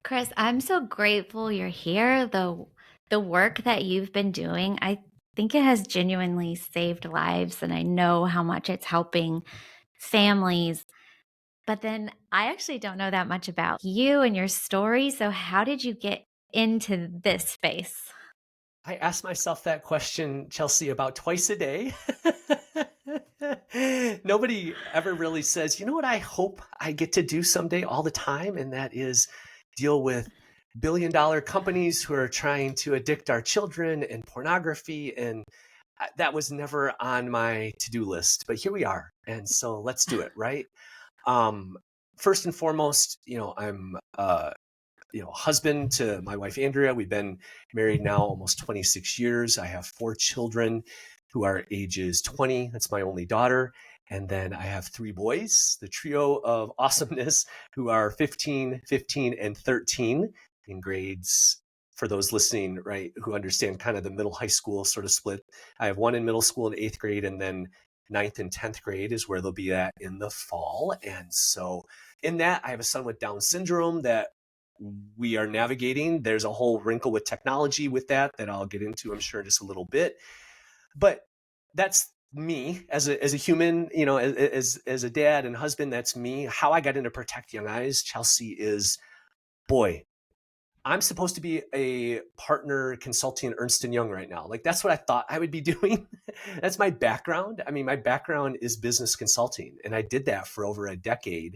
Chris, I'm so grateful you're here. The work that you've been doing, I think it has genuinely saved lives, and I know how much it's helping families. But then I actually don't know that much about you and your story. So how did you get into this space? I ask myself that question, Chelsea, about twice a day. Nobody ever really says, you know what I hope I get to do someday all the time? And that is deal with billion-dollar companies who are trying to addict our children and pornography. And that was never on my to-do list, but here we are. And so let's do it, right? Um, First and foremost, I'm husband to my wife Andrea. We've been married now almost 26 years. I have 4 children who are ages 20. That's my only daughter. And then I have 3 boys, the trio of awesomeness, who are 15, 15, and 13 in grades. For those listening, right, who understand kind of the middle high school sort of split, I have one in middle school in 8th grade, and then ninth and 10th grade is where they'll be at in the fall. And so in that, I have a son with Down syndrome that we are navigating. There's a whole wrinkle with technology with that I'll get into, I'm sure, in just a little bit. But that's me as a human, as a dad and husband. That's me. How I got into Protect Young Eyes, Chelsea, is, boy, I'm supposed to be a partner consulting at Ernst and Young right now. Like, that's what I thought I would be doing. That's my background. I mean, my background is business consulting, and I did that for over a decade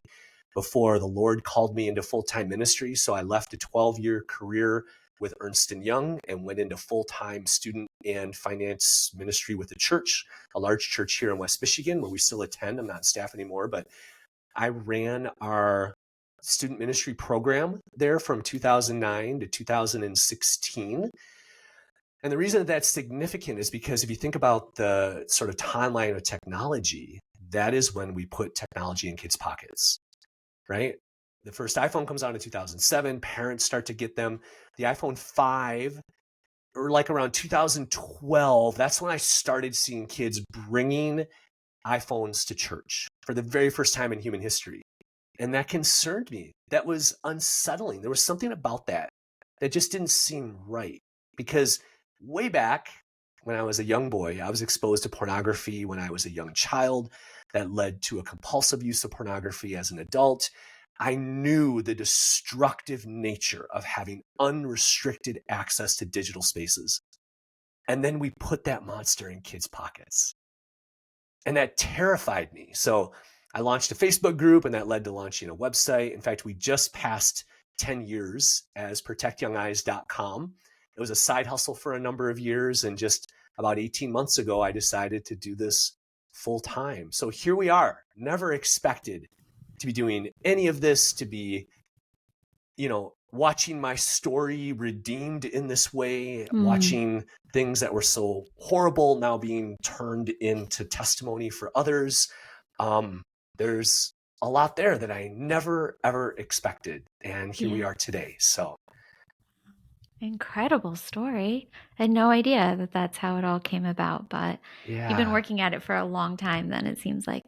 before the Lord called me into full-time ministry. So I left a 12-year career with Ernst and Young and went into full-time student and finance ministry with a church, a large church here in West Michigan, where we still attend. I'm not on staff anymore, but I ran our student ministry program there from 2009 to 2016. And the reason that that's significant is because if you think about the sort of timeline of technology, that is when we put technology in kids' pockets, right? The first iPhone comes out in 2007. Parents start to get them. The iPhone 5, or like around 2012, that's when I started seeing kids bringing iPhones to church for the very first time in human history. And that concerned me. That was unsettling. There was something about that that just didn't seem right. Because way back when I was a young boy, I was exposed to pornography when I was a young child. That led to a compulsive use of pornography as an adult. I knew the destructive nature of having unrestricted access to digital spaces. And then we put that monster in kids' pockets. And that terrified me. So I launched a Facebook group, and that led to launching a website. In fact, we just passed 10 years as protectyoungeyes.com. It was a side hustle for a number of years. And just about 18 months ago, I decided to do this full time. So here we are. Never expected to be doing any of this, to be, watching my story redeemed in this way, Mm, watching things that were so horrible now being turned into testimony for others. Um, there's a lot there that I never, ever expected. And here we yeah. are today. So, Incredible story. I had no idea that that's how it all came about, but you've been yeah. working at it for a long time then, it seems like.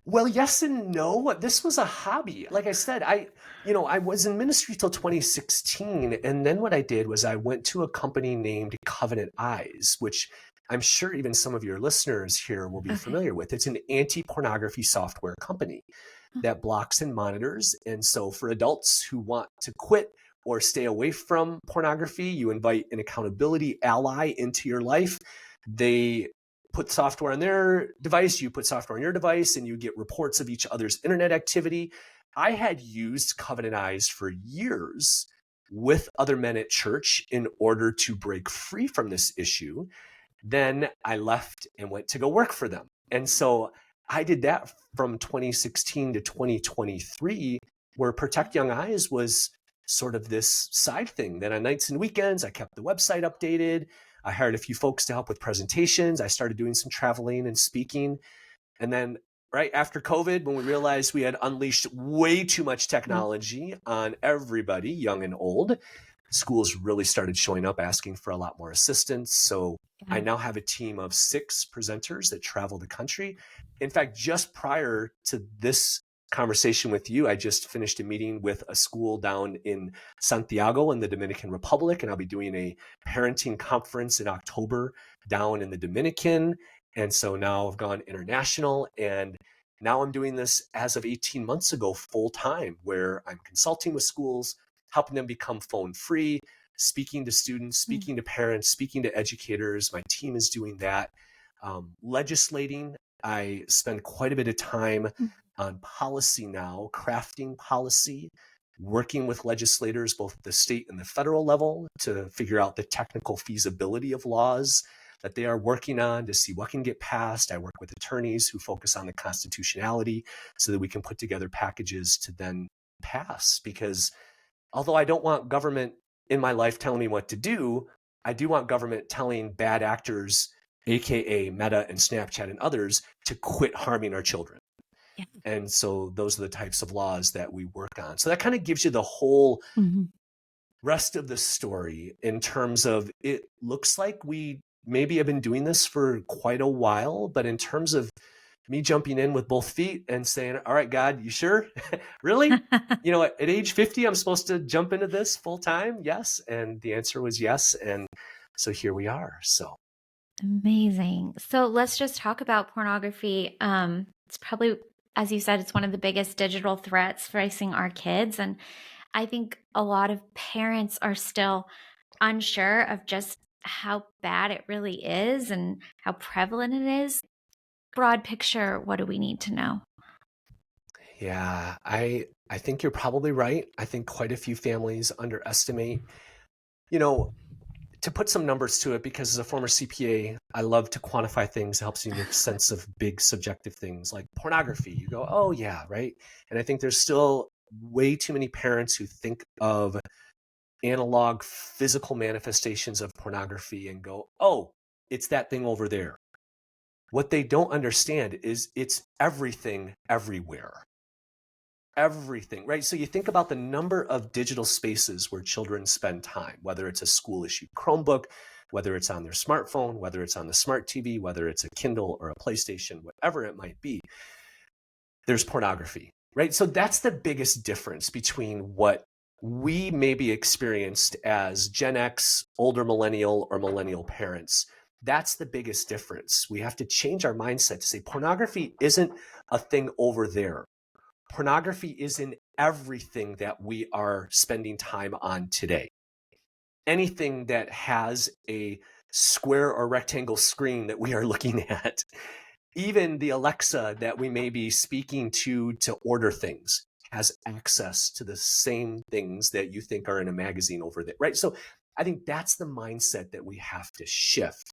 Well, yes and no. This was a hobby. Like I said, I was in ministry till 2016. And then what I did was I went to a company named Covenant Eyes, which I'm sure even some of your listeners here will be Okay. familiar with. It's an anti-pornography software company that blocks and monitors. And so for adults who want to quit or stay away from pornography, you invite an accountability ally into your life. They put software on their device, you put software on your device, and you get reports of each other's internet activity. I had used Covenant Eyes for years with other men at church in order to break free from this issue. Then I left and went to go work for them. And so I did that from 2016 to 2023, where Protect Young Eyes was sort of this side thing. Then on nights and weekends, I kept the website updated. I hired a few folks to help with presentations. I started doing some traveling and speaking. And then right after COVID, when we realized we had unleashed way too much Mm, technology on everybody, young and old, schools really started showing up asking for a lot more assistance. So I yeah. now have a team of 6 presenters that travel the country. In fact, just prior to this conversation with you, I just finished a meeting with a school down in Santiago in the Dominican Republic, and I'll be doing a parenting conference in October down in the Dominican. And so now I've gone international, and now I'm doing this as of 18 months ago full time, where I'm consulting with schools, helping them become phone free, speaking to students, speaking to parents, speaking to educators. My team is doing that. Legislating, I spend quite a bit of time on policy now, crafting policy, working with legislators, both at the state and the federal level, to figure out the technical feasibility of laws that they are working on to see what can get passed. I work with attorneys who focus on the constitutionality so that we can put together packages to then pass. Because although I don't want government in my life telling me what to do, I do want government telling bad actors, AKA Meta and Snapchat and others, to quit harming our children. Yeah. And so those are the types of laws that we work on. So that kind of gives you the whole rest of the story in terms of, it looks like we maybe have been doing this for quite a while, but in terms of me jumping in with both feet and saying, all right, God, you sure? Really? At age 50, I'm supposed to jump into this full time? Yes. And the answer was yes. And so here we are. So Amazing. So let's just talk about pornography. It's probably, as you said, it's one of the biggest digital threats facing our kids. And I think a lot of parents are still unsure of just how bad it really is and how prevalent it is. Broad picture, what do we need to know? yeah, I think you're probably right. I think quite a few families underestimate, you know, to put some numbers to it, because as a former CPA, I love to quantify things. It helps you make sense of big subjective things like pornography. You go, oh yeah, right. And I think there's still way too many parents who think of analog physical manifestations of pornography and go, oh, it's that thing over there. What they don't understand is it's everything everywhere. Everything, right? So you think about the number of digital spaces where children spend time, whether it's a school issued Chromebook, whether it's on their smartphone, whether it's on the smart TV, whether it's a Kindle or a PlayStation, whatever it might be, there's pornography, right? So that's the biggest difference between what we maybe experienced as Gen X, older millennial, or millennial parents. That's the biggest difference. We have to change our mindset to say pornography isn't a thing over there. Pornography is in everything that we are spending time on today. Anything that has a square or rectangle screen that we are looking at, even the Alexa that we may be speaking to order things, has access to the same things that you think are in a magazine over there, right? So I think that's the mindset that we have to shift.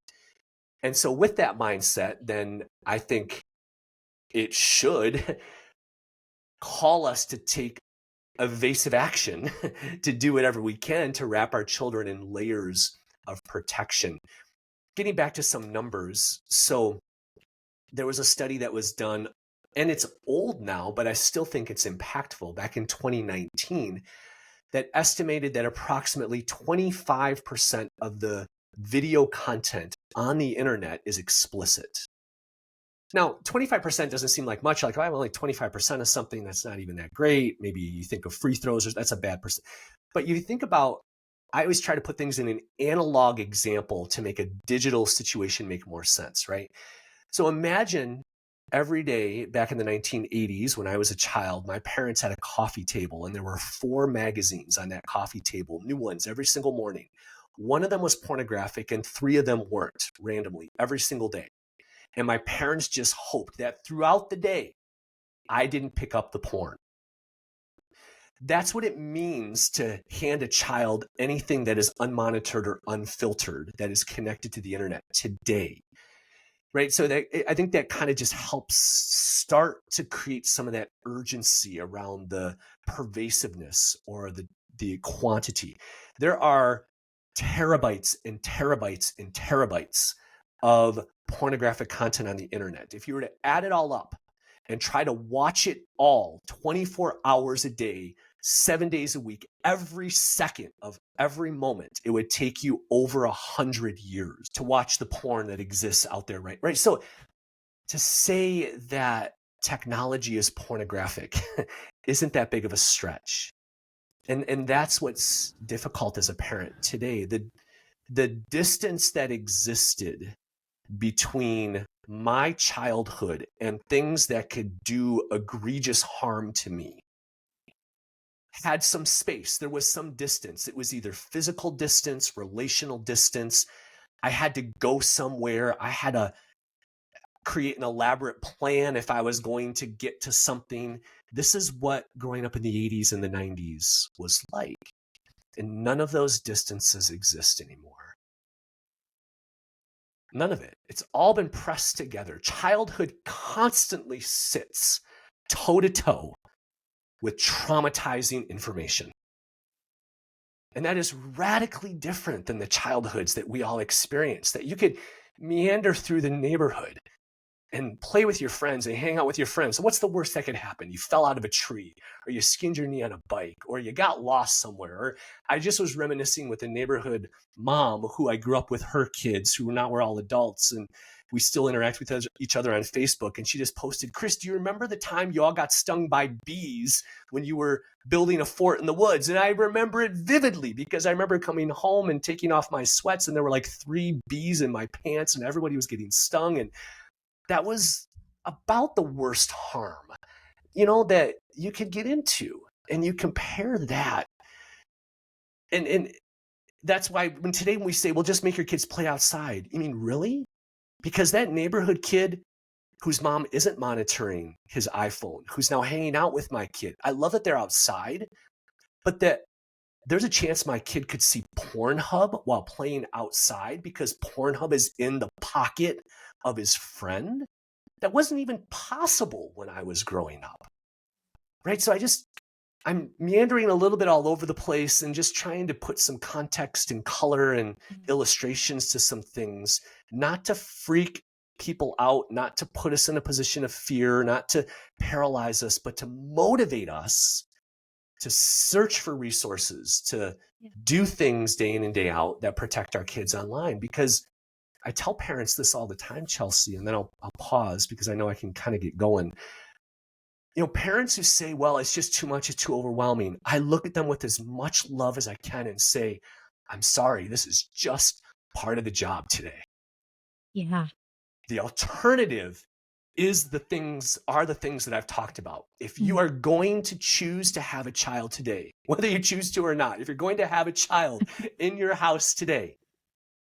And so with that mindset, then I think it should call us to take evasive action to do whatever we can to wrap our children in layers of protection. Getting back to some numbers. So there was a study that was done, and it's old now, but I still think it's impactful, back in 2019, that estimated that approximately 25% of the video content on the internet is explicit. Now, 25% doesn't seem like much. Like, oh, I'm only 25% of something, that's not even that great. Maybe you think of free throws, or that's a bad percent. But you think about, I always try to put things in an analog example to make a digital situation make more sense, right? So imagine every day back in the 1980s, when I was a child, my parents had a coffee table, and there were 4 magazines on that coffee table, new ones every single morning. One of them was pornographic, and 3 of them weren't, randomly, every single day. And my parents just hoped that throughout the day, I didn't pick up the porn. That's what it means to hand a child anything that is unmonitored or unfiltered, that is connected to the internet today, right? So I think that kind of just helps start to create some of that urgency around the pervasiveness or the quantity. There are terabytes and terabytes and terabytes of pornographic content on the internet. If you were to add it all up and try to watch it all 24 hours a day, 7 days a week, every second of every moment, it would take you over 100 years to watch the porn that exists out there, right? So to say that technology is pornographic isn't that big of a stretch. And that's what's difficult as a parent today. The distance that existed between my childhood and things that could do egregious harm to me had some space. There was some distance. It was either physical distance, relational distance. I had to go somewhere. I had to create an elaborate plan if I was going to get to something. This is what growing up in the 80s and the 90s was like. And none of those distances exist anymore. None of it. It's all been pressed together. Childhood constantly sits toe to toe with traumatizing information. And that is radically different than the childhoods that we all experience, that you could meander through the neighborhood and play with your friends and hang out with your friends. So what's the worst that could happen? You fell out of a tree, or you skinned your knee on a bike, or you got lost somewhere. Or I just was reminiscing with a neighborhood mom who I grew up with her kids, who now we're all adults, and we still interact with each other on Facebook. And she just posted, Chris, do you remember the time you all got stung by bees when you were building a fort in the woods? And I remember it vividly because I remember coming home and taking off my sweats, and there were like 3 bees in my pants, and everybody was getting stung. And that was about the worst harm, that you could get into. And you compare that. And that's why when we say, well, just make your kids play outside. You mean, really? Because that neighborhood kid whose mom isn't monitoring his iPhone, who's now hanging out with my kid, I love that they're outside, but that there's a chance my kid could see Pornhub while playing outside because Pornhub is in the pocket of his friend. That wasn't even possible when I was growing up, right? So I'm meandering a little bit all over the place and just trying to put some context and color and illustrations to some things, not to freak people out, not to put us in a position of fear, not to paralyze us, but to motivate us to search for resources, to do things day in and day out that protect our kids online. Because I tell parents this all the time, Chelsea, and then I'll pause because I know I can kind of get going. Parents who say, well, it's just too much, it's too overwhelming. I look at them with as much love as I can and say, I'm sorry, this is just part of the job today. Yeah. The alternative are the things that I've talked about. If you are going to choose to have a child today, whether you choose to or not, if you're going to have a child in your house today,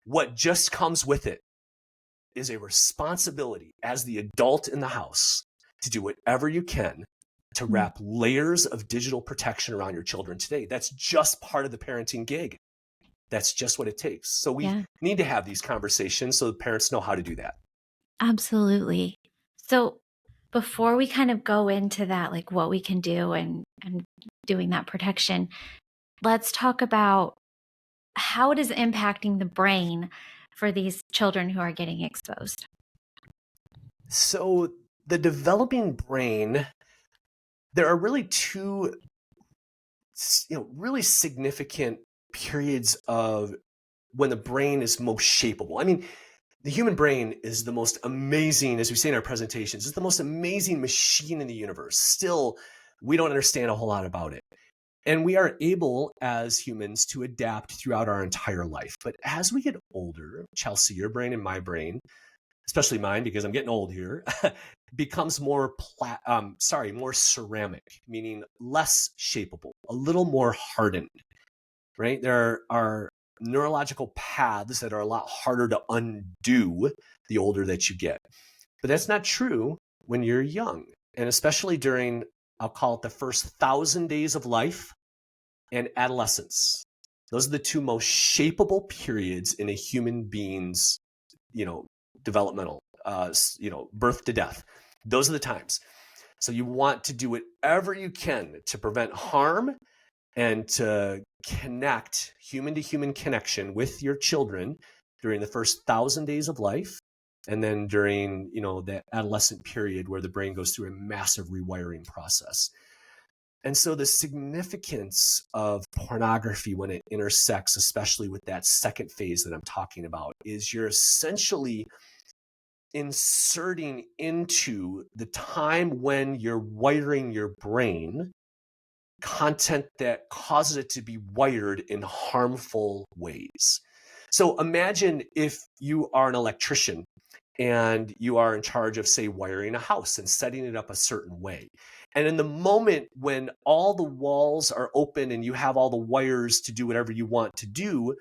what just comes with it is a responsibility as the adult in the house to do whatever you can to wrap layers of digital protection around your children today. That's just part of the parenting gig. That's just what it takes. So we need to have these conversations so the parents know how to do that. Absolutely. So before we kind of go into that, like what we can do and doing that protection, let's talk about how it is impacting the brain for these children who are getting exposed. So the developing brain, there are really 2, really significant periods of when the brain is most shapeable. I mean, the human brain is the most amazing, as we say in our presentations, it's the most amazing machine in the universe. Still, we don't understand a whole lot about it. And we are able as humans to adapt throughout our entire life. But as we get older, Chelsea, your brain and my brain, especially mine because I'm getting old here, becomes more ceramic, meaning less shapeable, a little more hardened, right? There are neurological paths that are a lot harder to undo the older that you get. But that's not true when you're young, and especially during, I'll call it the first 1,000 days of life and adolescence. Those are the 2 most shapeable periods in a human being's, developmental, birth to death. Those are the times. So you want to do whatever you can to prevent harm and to connect human to human connection with your children during the first 1,000 days of life. And then during, that adolescent period where the brain goes through a massive rewiring process. And so the significance of pornography when it intersects, especially with that second phase that I'm talking about, is you're essentially inserting into the time when you're wiring your brain content that causes it to be wired in harmful ways. So imagine if you are an electrician and you are in charge of, say, wiring a house and setting it up a certain way. And in the moment when all the walls are open and you have all the wires to do whatever you want to do,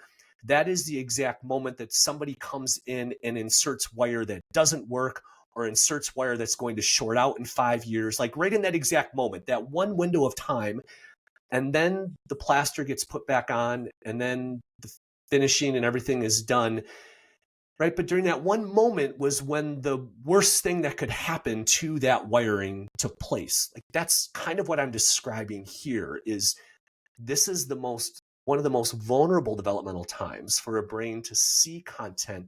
that is the exact moment that somebody comes in and inserts wire that doesn't work, or inserts wire that's going to short out in 5 years, like right in that exact moment, that one window of time. And then the plaster gets put back on, and then the finishing and everything is done, right? But during that one moment was when the worst thing that could happen to that wiring took place. Like, that's kind of what I'm describing here. Is this is one of the most vulnerable developmental times for a brain to see content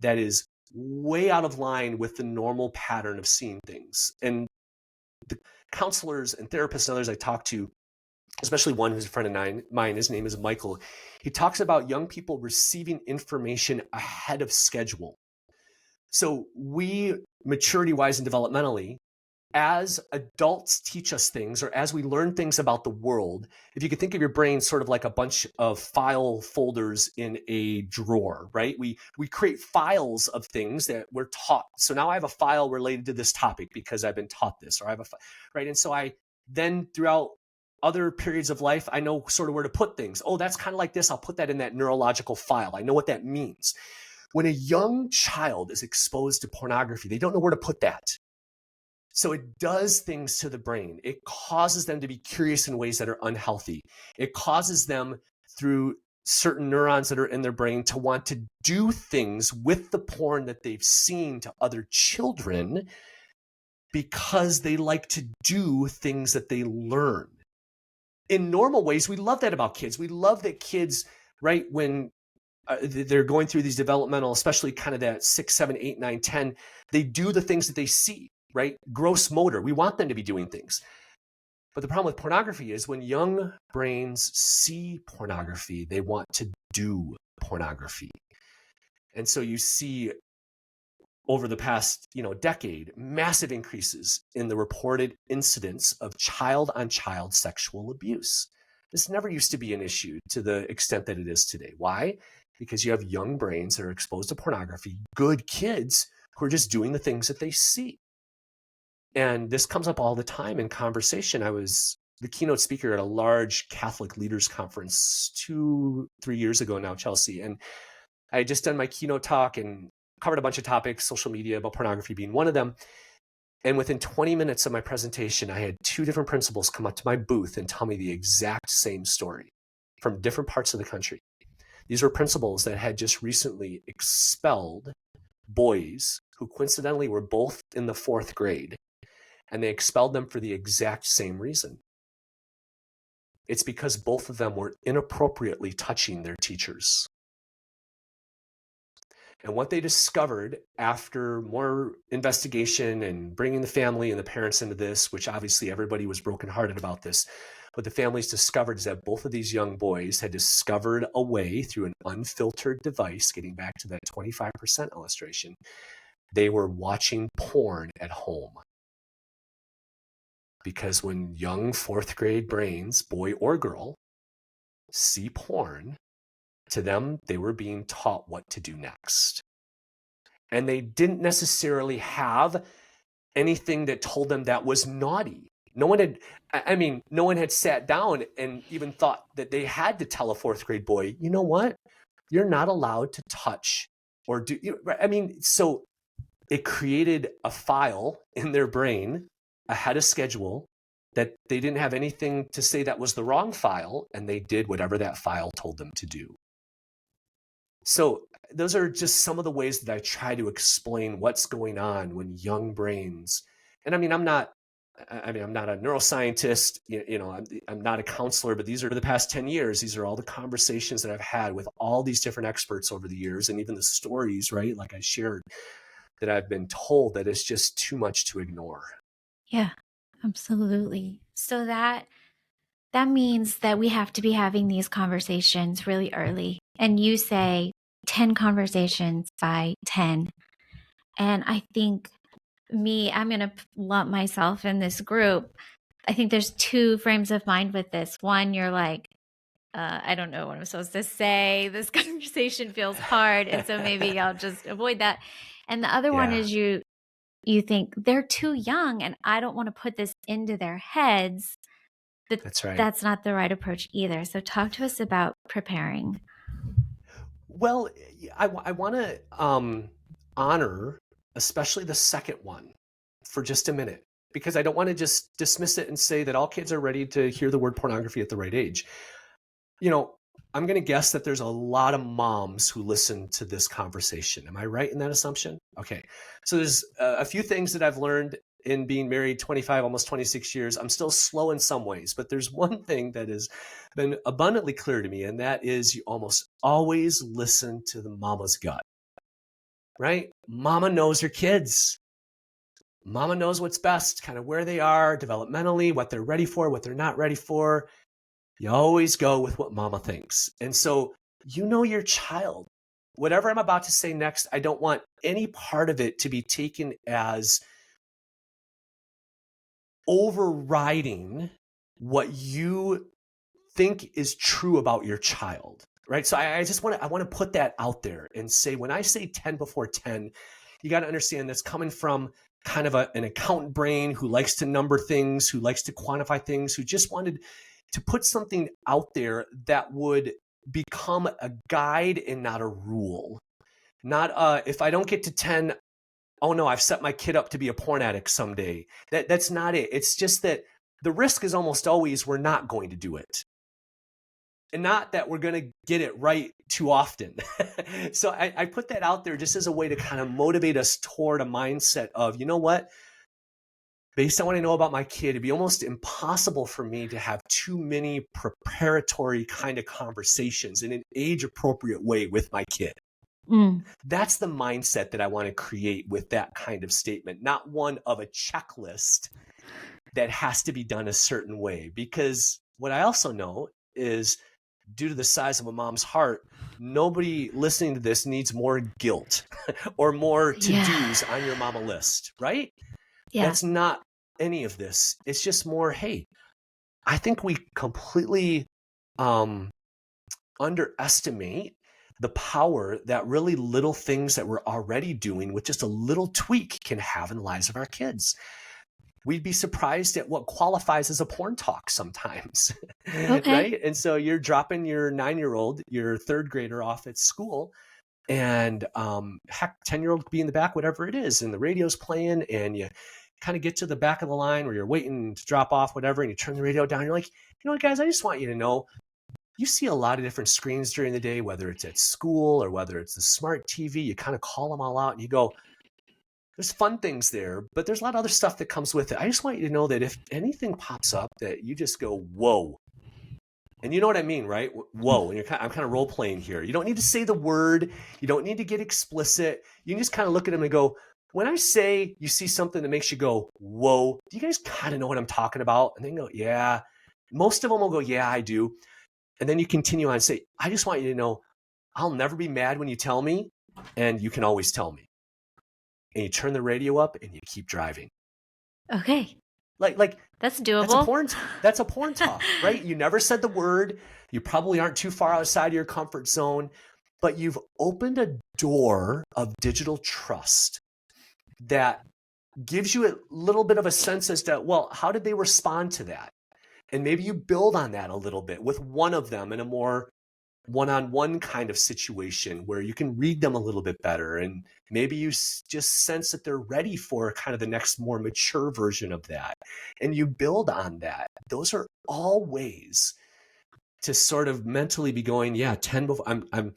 that is way out of line with the normal pattern of seeing things. And the counselors and therapists and others I talk to, especially one who's a friend of mine, his name is Michael, he talks about young people receiving information ahead of schedule. So we, maturity-wise and developmentally, as adults teach us things, or as we learn things about the world, if you could think of your brain sort of like a bunch of file folders in a drawer, right? We create files of things that we're taught. So now I have a file related to this topic because I've been taught this, or I have right? And so I then, throughout other periods of life, I know sort of where to put things. Oh, that's kind of like this. I'll put that in that neurological file. I know what that means. When a young child is exposed to pornography, they don't know where to put that. So it does things to the brain. It causes them to be curious in ways that are unhealthy. It causes them, through certain neurons that are in their brain, to want to do things with the porn that they've seen to other children, because they like to do things that they learn. In normal ways, we love that about kids. We love that kids, right, when they're going through these developmental, especially kind of that 6, 7, 8, 9, 10, they do the things that they see, right? Gross motor. We want them to be doing things. But the problem with pornography is when young brains see pornography, they want to do pornography. And so you see, over the past decade, massive increases in the reported incidence of child-on-child sexual abuse. This never used to be an issue to the extent that it is today. Why? Because you have young brains that are exposed to pornography, good kids who are just doing the things that they see. And this comes up all the time in conversation. I was the keynote speaker at a large Catholic leaders conference 2-3 years ago now, Chelsea. And I had just done my keynote talk and covered a bunch of topics, social media, about pornography being one of them. And within 20 minutes of my presentation, I had 2 different principals come up to my booth and tell me the exact same story from different parts of the country. These were principals that had just recently expelled boys who coincidentally were both in the 4th grade, and they expelled them for the exact same reason. It's because both of them were inappropriately touching their teachers. And what they discovered after more investigation and bringing the family and the parents into this, which obviously everybody was brokenhearted about this, what the families discovered is that both of these young boys had discovered a way, through an unfiltered device, getting back to that 25% illustration, they were watching porn at home. Because when young 4th grade brains, boy or girl, see porn, to them, they were being taught what to do next. And they didn't necessarily have anything that told them that was naughty. No one had sat down and even thought that they had to tell a 4th grade boy, you know what? You're not allowed to touch or do. So it created a file in their brain ahead of schedule that they didn't have anything to say that was the wrong file, and they did whatever that file told them to do. So those are just some of the ways that I try to explain what's going on when young brains, and I'm not a neuroscientist, I'm not a counselor, but these are the past 10 years. These are all the conversations that I've had with all these different experts over the years, and even the stories, right? Like I shared, that I've been told that it's just too much to ignore. Yeah, absolutely. So that means that we have to be having these conversations really early. And you say 10 conversations by 10. And I think I'm going to lump myself in this group. I think there's two frames of mind with this. One, you're like, I don't know what I'm supposed to say. This conversation feels hard, and so maybe I'll just avoid that. And the other one Yeah, is you think they're too young, and I don't want to put this into their heads, but that's right. that's not the right approach either. So talk to us about preparing. Well, I want to honor especially the second one for just a minute, because I don't want to just dismiss it and say that all kids are ready to hear the word pornography at the right age. You know, I'm going to guess that there's a lot of moms who listen to this conversation. Am I right in that assumption? Okay. So there's a few things that I've learned in being married 25, almost 26 years. I'm still slow in some ways, but there's one thing that has been abundantly clear to me, and that is you almost always listen to the mama's gut, right? Mama knows her kids. Mama knows what's best, kind of where they are developmentally, what they're ready for, what they're not ready for. You always go with what mama thinks. And so, you know, your child, whatever I'm about to say next, I don't want any part of it to be taken as overriding what you think is true about your child, right? So I just want to put that out there and say, when I say 10 before 10, you got to understand that's coming from kind of an accountant brain who likes to number things, who likes to quantify things, who just wanted to put something out there that would become a guide and not a rule. Not if I don't get to 10, oh no, I've set my kid up to be a porn addict someday. That's not it. It's just that the risk is almost always we're not going to do it. And not that we're going to get it right too often. So I put that out there just as a way to kind of motivate us toward a mindset of, you know what? Based on what I know about my kid, it'd be almost impossible for me to have too many preparatory kind of conversations in an age appropriate way with my kid. That's the mindset that I want to create with that kind of statement, not one of a checklist that has to be done a certain way. Because what I also know is, due to the size of a mom's heart, nobody listening to this needs more guilt or more to-dos on your mama list, right? Yeah. That's not any of this. It's just more, hey, I think we completely underestimate the power that really little things that we're already doing with just a little tweak can have in the lives of our kids. We'd be surprised at what qualifies as a porn talk sometimes, Okay. right? And so you're dropping your 9-year-old, your third grader off at school, and heck, 10-year-old be in the back, whatever it is, and the radio's playing, and you kind of get to the back of the line where you're waiting to drop off, whatever, and you turn the radio down. You're like, you know what, guys, I just want you to know, you see a lot of different screens during the day, whether it's at school or whether it's the smart TV. You kind of call them all out and you go, there's fun things there, but there's a lot of other stuff that comes with it. I just want you to know that if anything pops up, that you just go, whoa. And you know what I mean, right? Whoa. And I'm kind of role playing here. You don't need to say the word. You don't need to get explicit. You can just kind of look at them and go, when I say you see something that makes you go, whoa, do you guys kind of know what I'm talking about? And they go, yeah. Most of them will go, yeah, I do. And then you continue on and say, I just want you to know, I'll never be mad when you tell me, and you can always tell me. And you turn the radio up and you keep driving. Okay. Like that's doable. That's a porn talk, right? You never said the word. You probably aren't too far outside your comfort zone, but you've opened a door of digital trust that gives you a little bit of a sense as to, well, how did they respond to that? And maybe you build on that a little bit with one of them in a more one-on-one kind of situation where you can read them a little bit better. And maybe you just sense that they're ready for kind of the next more mature version of that. And you build on that. Those are all ways to sort of mentally be going, yeah, 10 before I'm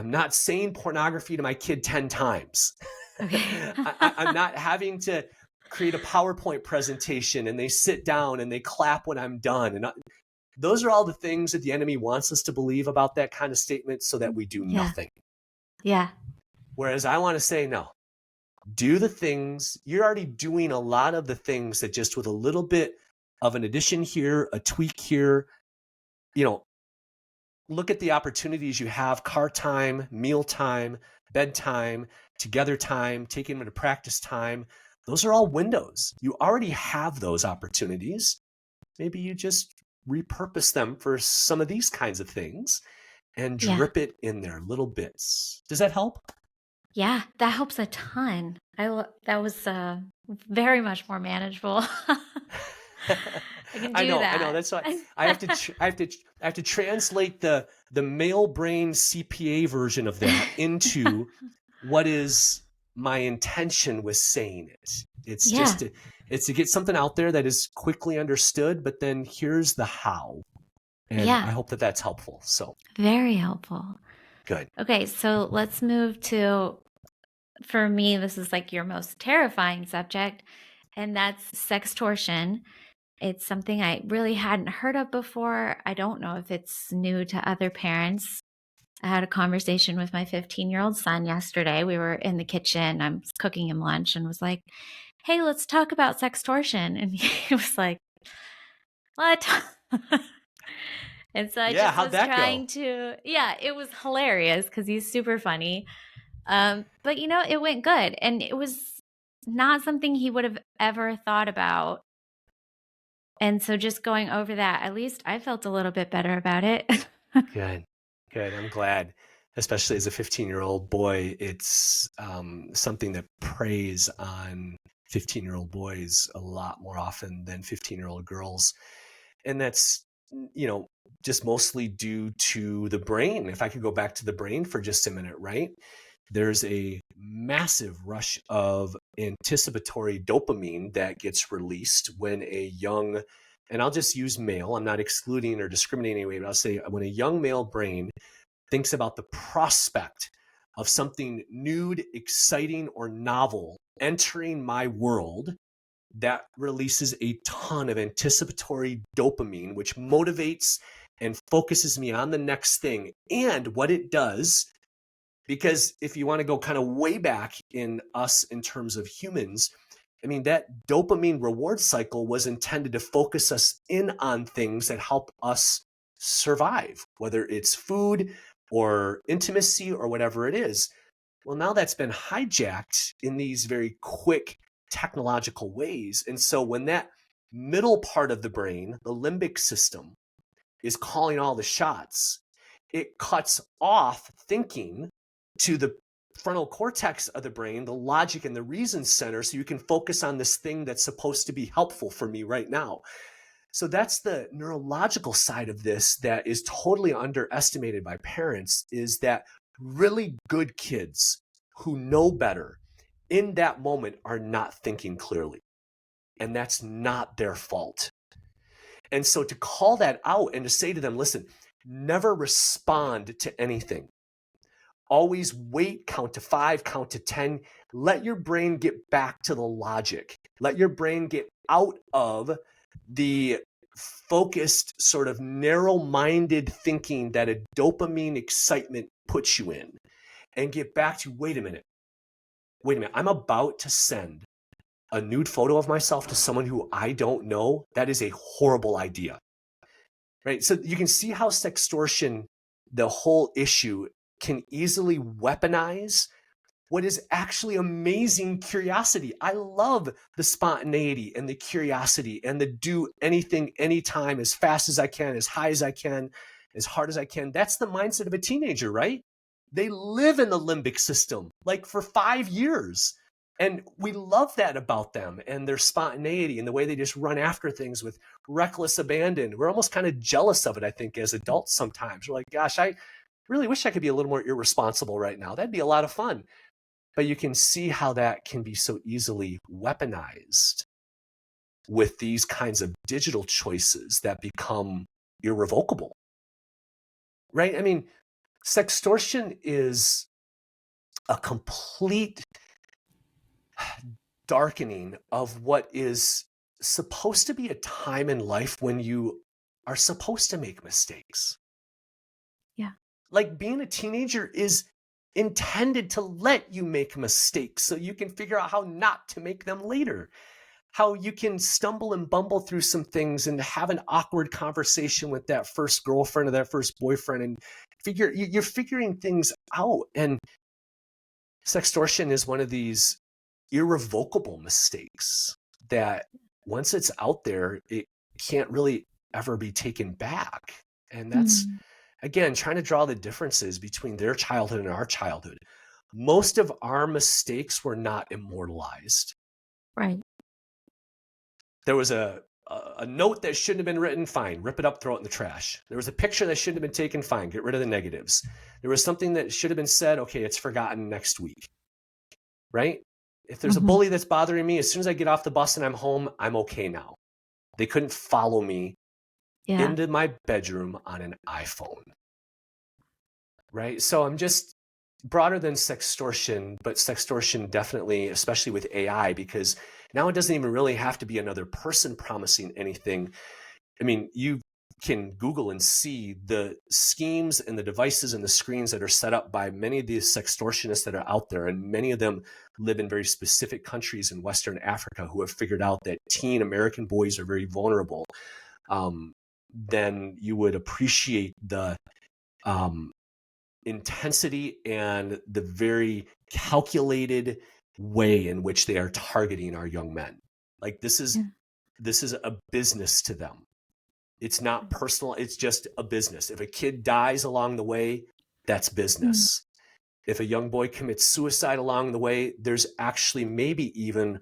not saying pornography to my kid 10 times. Okay. I'm not having to create a PowerPoint presentation and they sit down and they clap when I'm done. And those are all the things that the enemy wants us to believe about that kind of statement so that we do nothing. Yeah. Whereas I want to say, no, do the things. You're already doing a lot of the things that just with a little bit of an addition here, a tweak here, look at the opportunities you have, car time, meal time, bedtime, together time, taking them to practice time. Those are all windows. You already have those opportunities. Maybe you just repurpose them for some of these kinds of things and Yeah. drip it in there, little bits. Does that help? Yeah, that helps a ton. That was very much more manageable. I can do I know. that. That's why I have to translate the male brain CPA version of that into what is my intention with saying it. It's Yeah. just it's to get something out there that is quickly understood, but then here's the how. And Yeah. I hope that that's helpful. So Very helpful. good. Okay, so let's move to, for me, this is like your most terrifying subject, and that's sextortion. It's something I really hadn't heard of before. I don't know if it's new to other parents. I had a conversation with my 15-year-old son yesterday. We were in the kitchen. I was cooking him lunch and was like, hey, let's talk about sextortion. And he was like, what? And so I Yeah, just how'd was that go? trying to, yeah, it was hilarious because he's super funny. But it went good. And it was not something he would have ever thought about. And so just going over that, at least I felt a little bit better about it. Good. Good. I'm glad. Especially as a 15-year-old boy, it's something that preys on 15-year-old boys a lot more often than 15-year-old girls. And that's, you know, just mostly due to the brain. If I could go back to the brain for just a minute, right? There's a massive rush of anticipatory dopamine that gets released when a young, and I'll just use male, I'm not excluding or discriminating anyway, but I'll say when a young male brain thinks about the prospect of something nude, exciting, or novel entering my world, that releases a ton of anticipatory dopamine, which motivates and focuses me on the next thing. And what it does, because if you want to go kind of way back in us in terms of humans, I mean, that dopamine reward cycle was intended to focus us in on things that help us survive, whether it's food or intimacy or whatever it is. Well, now that's been hijacked in these very quick technological ways. And so when that middle part of the brain, the limbic system, is calling all the shots, it cuts off thinking to the frontal cortex of the brain, the logic and the reason center, so you can focus on this thing that's supposed to be helpful for me right now. So that's the neurological side of this that is totally underestimated by parents, is that really good kids who know better in that moment are not thinking clearly. And that's not their fault. And so to call that out and to say to them, listen, never respond to anything. Always wait, count to 5, count to 10. Let your brain get back to the logic. Let your brain get out of the focused, sort of narrow-minded thinking that a dopamine excitement puts you in, and get back to, wait a minute, I'm about to send a nude photo of myself to someone who I don't know. That is a horrible idea. Right? So you can see how sextortion, the whole issue, can easily weaponize what is actually amazing curiosity. I love the spontaneity and the curiosity and the do anything, anytime, as fast as I can, as high as I can, as hard as I can. That's the mindset of a teenager, right? They live in the limbic system like for 5 years. And we love that about them and their spontaneity and the way they just run after things with reckless abandon. We're almost kind of jealous of it, I think, as adults sometimes. We're like, gosh, I really wish I could be a little more irresponsible right now. That'd be a lot of fun. But you can see how that can be so easily weaponized with these kinds of digital choices that become irrevocable, right? I mean, sextortion is a complete darkening of what is supposed to be a time in life when you are supposed to make mistakes. Yeah. Like being a teenager is intended to let you make mistakes so you can figure out how not to make them later. How you can stumble and bumble through some things and have an awkward conversation with that first girlfriend or that first boyfriend and you're figuring things out. And Sextortion is one of these irrevocable mistakes that once it's out there, it can't really ever be taken back. And that's, Mm, again, trying to draw the differences between their childhood and our childhood. Most of our mistakes were not immortalized. right. There was a note that shouldn't have been written, fine, rip it up, throw it in the trash. There was a picture that shouldn't have been taken, fine, get rid of the negatives. There was something that should have been said, okay, it's forgotten next week, right? If there's a Hmm. bully that's bothering me, as soon as I get off the bus and I'm home, I'm okay now. They couldn't follow me Yeah. into my bedroom on an iPhone, right? So I'm just broader than sextortion, but sextortion definitely, especially with AI, because now it doesn't even really have to be another person promising anything. I mean, you can Google and see the schemes and the devices and the screens that are set up by many of these sextortionists that are out there. And many of them live in very specific countries in Western Africa who have figured out that teen American boys are very vulnerable. Then you would appreciate the um, intensity and the very calculated way in which they are targeting our young men. Like this is Yeah. a business to them. It's not personal. It's just a business. If a kid dies along the way, that's Mm, business. If a young boy commits suicide along the way, there's actually maybe even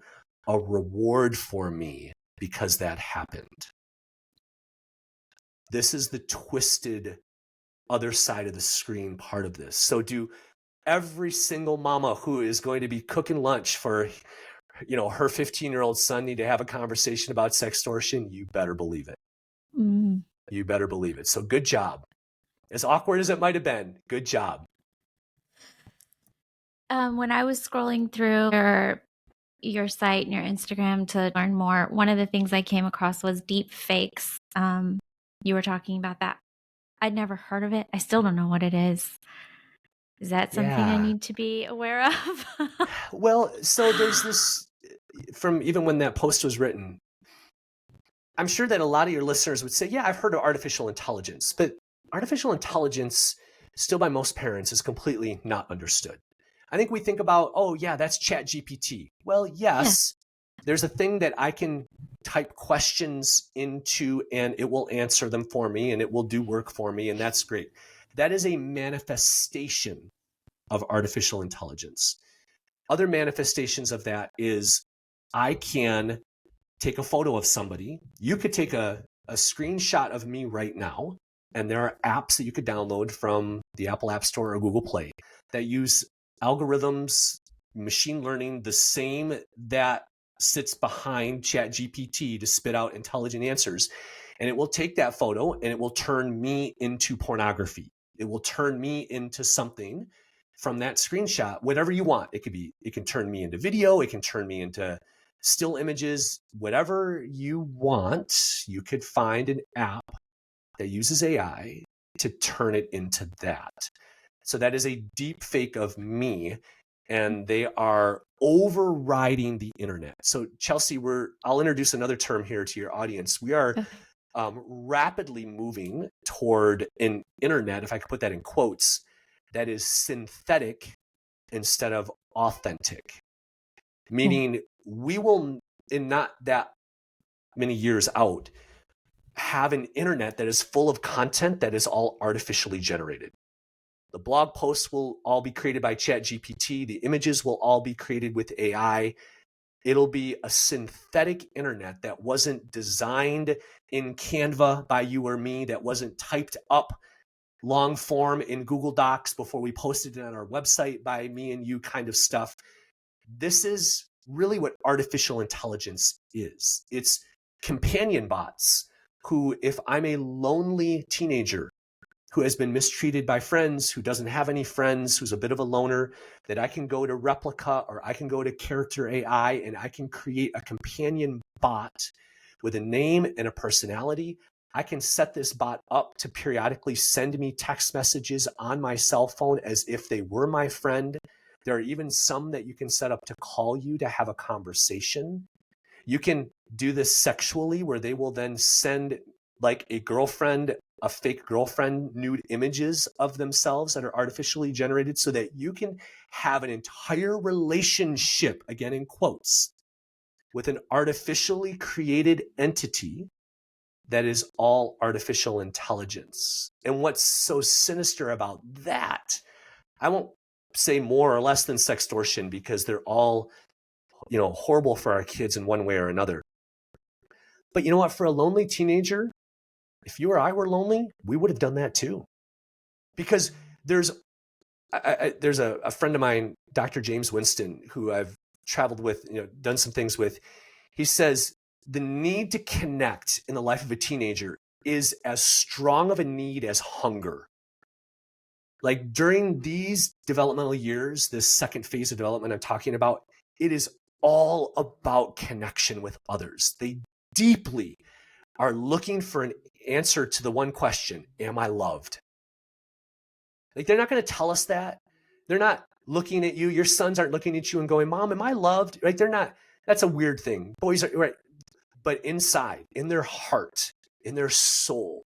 a reward for me because that happened. This is the twisted other side of the screen part of this. So do every single mama who is going to be cooking lunch for her 15-year-old son need to have a conversation about sextortion? You better believe it. mm. You better believe it. So good job. As awkward as it might have been, good job. When I was scrolling through your site and your Instagram to learn more, one of the things I came across was deep fakes. You were talking about that. I'd never heard of it. I still don't know what it is. Is that something I Yeah. need to be aware of? Well, so there's this from even when that post was written, I'm sure that a lot of your listeners would say, yeah, I've heard of artificial intelligence, but artificial intelligence, still by most parents, is completely not understood. I think we think about, oh, yeah, that's Chat GPT. Well, Yeah. yes, there's a thing that I can type questions into and it will answer them for me and it will do work for me. And that's great. That is a manifestation of artificial intelligence. Other manifestations of that is I can take a photo of somebody. You could take a screenshot of me right now. And there are apps that you could download from the Apple App Store or Google Play that use algorithms, machine learning, the same that sits behind ChatGPT to spit out intelligent answers. And it will take that photo and it will turn me into pornography. It will turn me into something from that screenshot, whatever you want. It can turn me into video, it can turn me into still images, whatever you want. You could find an app that uses AI to turn it into that. So that is a deep fake of me, and they are overriding the internet. So Chelsea, I'll introduce another term here to your audience. We are Okay. rapidly moving toward an internet, if I could put that in quotes, that is synthetic instead of authentic. Cool. Meaning we will, in not that many years out, have an internet that is full of content that is all artificially generated. The blog posts will all be created by ChatGPT. The images will all be created with AI. It'll be a synthetic internet that wasn't designed in Canva by you or me, that wasn't typed up long form in Google Docs before we posted it on our website by me and you kind of stuff. This is really what artificial intelligence is. It's companion bots who, if I'm a lonely teenager who has been mistreated by friends, who doesn't have any friends, who's a bit of a loner, that I can go to Replica or I can go to Character AI and I can create a companion bot with a name and a personality. I can set this bot up to periodically send me text messages on my cell phone as if they were my friend. There are even some that you can set up to call you to have a conversation. You can do this sexually where they will then send like a girlfriend a fake girlfriend nude images of themselves that are artificially generated so that you can have an entire relationship, again in quotes, with an artificially created entity that is all artificial intelligence. And what's so sinister about that, I won't say more or less than sextortion because they're all, horrible for our kids in one way or another. But you know what? For a lonely teenager, if you or I were lonely, we would have done that too. Because there's a friend of mine, Dr. James Winston, who I've traveled with, done some things with. He says the need to connect in the life of a teenager is as strong of a need as hunger. Like during these developmental years, this second phase of development I'm talking about, it is all about connection with others. They deeply are looking for an answer to the one question, am I loved? Like they're not going to tell us that. They're not looking at you. Your sons aren't looking at you and going, Mom, am I loved? Right? They're not. That's a weird thing. Boys are, right. But inside, in their heart, in their soul,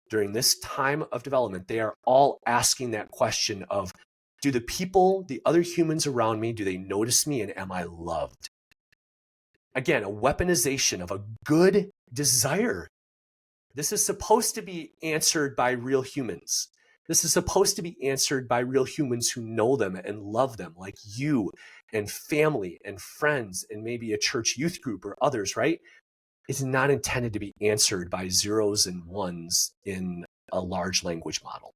during this time of development, they are all asking that question of, do the people, the other humans around me, do they notice me and am I loved? Again, a weaponization of a good desire. This is supposed to be answered by real humans. This is supposed to be answered by real humans who know them and love them, like you and family and friends and maybe a church youth group or others, right? It's not intended to be answered by zeros and ones in a large language model.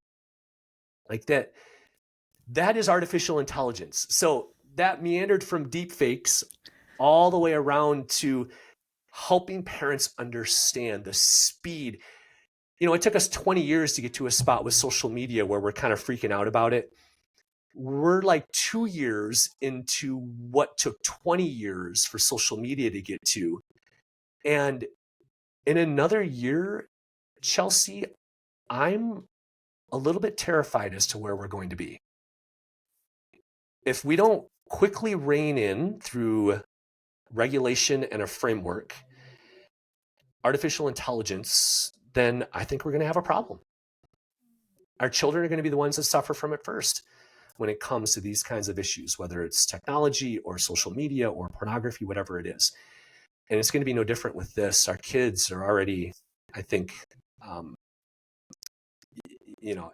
Like that is artificial intelligence. So that meandered from deep fakes all the way around to helping parents understand the speed. It took us 20 years to get to a spot with social media where we're kind of freaking out about it. We're like 2 years into what took 20 years for social media to get to. And in another year, Chelsea, I'm a little bit terrified as to where we're going to be. If we don't quickly rein in through regulation and a framework, artificial intelligence, then I think we're going to have a problem. Our children are going to be the ones that suffer from it first when it comes to these kinds of issues, whether it's technology or social media or pornography, whatever it is. And it's going to be no different with this. Our kids are already, I think,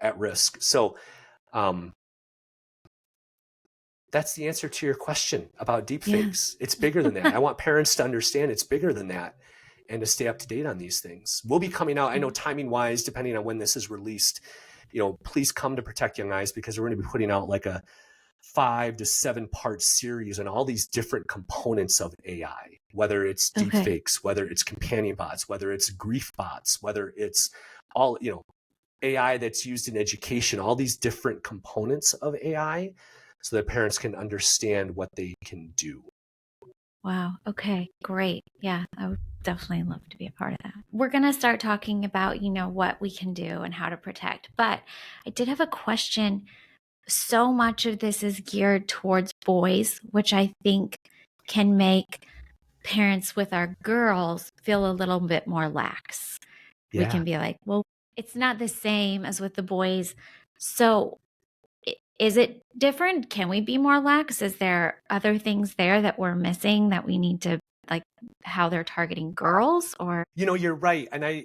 at risk. So that's the answer to your question about deepfakes. Yeah. It's bigger than that. I want parents to understand it's bigger than that and to stay up to date on these things. We'll be coming out, I know timing wise, depending on when this is released, please come to Protect Young Eyes, because we're going to be putting out like a 5 to 7 part series on all these different components of AI, whether it's deepfakes, whether it's companion bots, whether it's grief bots, whether it's all, AI that's used in education, all these different components of AI, so that parents can understand what they can do. Wow. Okay, great. Yeah, I would definitely love to be a part of that. We're going to start talking about, what we can do and how to protect. But I did have a question. So much of this is geared towards boys, which I think can make parents with our girls feel a little bit more lax. Yeah. We can be like, well, it's not the same as with the boys. So is it different? Can we be more lax? Is there other things there that we're missing that we need to, like how they're targeting girls? Or you're right. And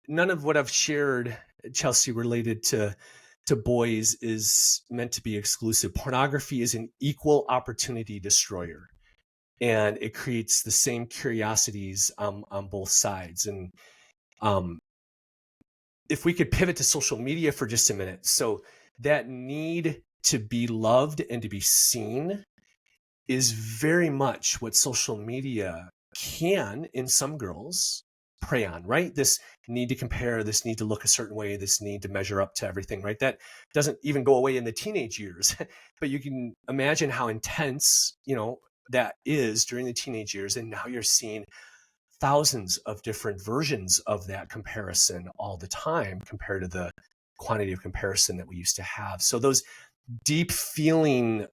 none of what I've shared, Chelsea, related to boys is meant to be exclusive. Pornography is an equal opportunity destroyer, and it creates the same curiosities on both sides. And if we could pivot to social media for just a minute. So that need to be loved and to be seen is very much what social media can, in some girls, prey on, right? This need to compare, this need to look a certain way, this need to measure up to everything, right? That doesn't even go away in the teenage years, but you can imagine how intense, that is during the teenage years. And now you're seeing thousands of different versions of that comparison all the time compared to the quantity of comparison that we used to have. So those deep feeling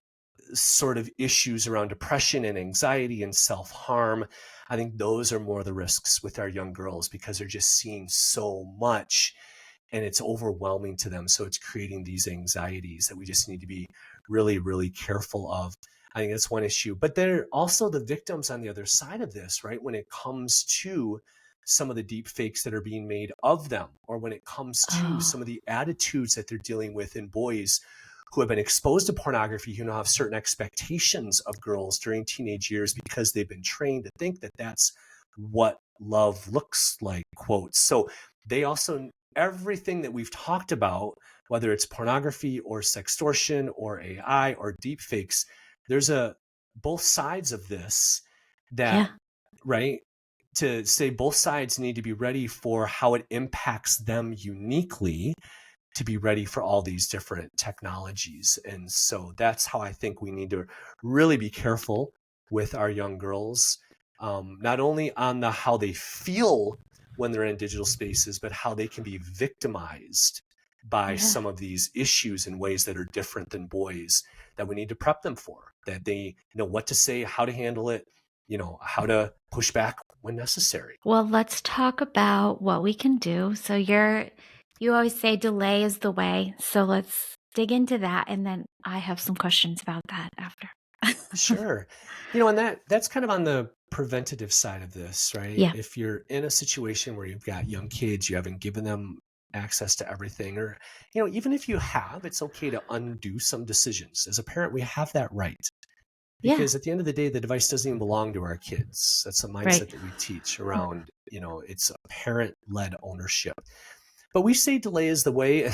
sort of issues around depression and anxiety and self-harm, I think those are more the risks with our young girls, because they're just seeing so much. and it's overwhelming to them. So it's creating these anxieties that we just need to be really, really careful of. I think that's one issue. But they're also the victims on the other side of this, right? When it comes to some of the deep fakes that are being made of them, or when it comes to Oh, some of the attitudes that they're dealing with in boys who have been exposed to pornography, who now have certain expectations of girls during teenage years because they've been trained to think that that's what love looks like, quotes. So they also, everything that we've talked about, whether it's pornography or sextortion or AI or deep fakes, there's both sides of this that, yeah. right? To say both sides need to be ready for how it impacts them uniquely to be ready for all these different technologies. And so that's how I think we need to really be careful with our young girls, not only on the how they feel when they're in digital spaces, but how they can be victimized by Yeah. some of these issues in ways that are different than boys, that we need to prep them for, that they know what to say, how to handle it, how to push back when necessary. Well, let's talk about what we can do. So you always say delay is the way. So let's dig into that, and then I have some questions about that after. Sure. And that's kind of on the preventative side of this, right? Yeah. If you're in a situation where you've got young kids, you haven't given them access to everything, or, even if you have, it's okay to undo some decisions. As a parent, we have that right. Yeah. Because at the end of the day, the device doesn't even belong to our kids. That's a Right. mindset that we teach around, it's a parent-led ownership. But we say delay is the way.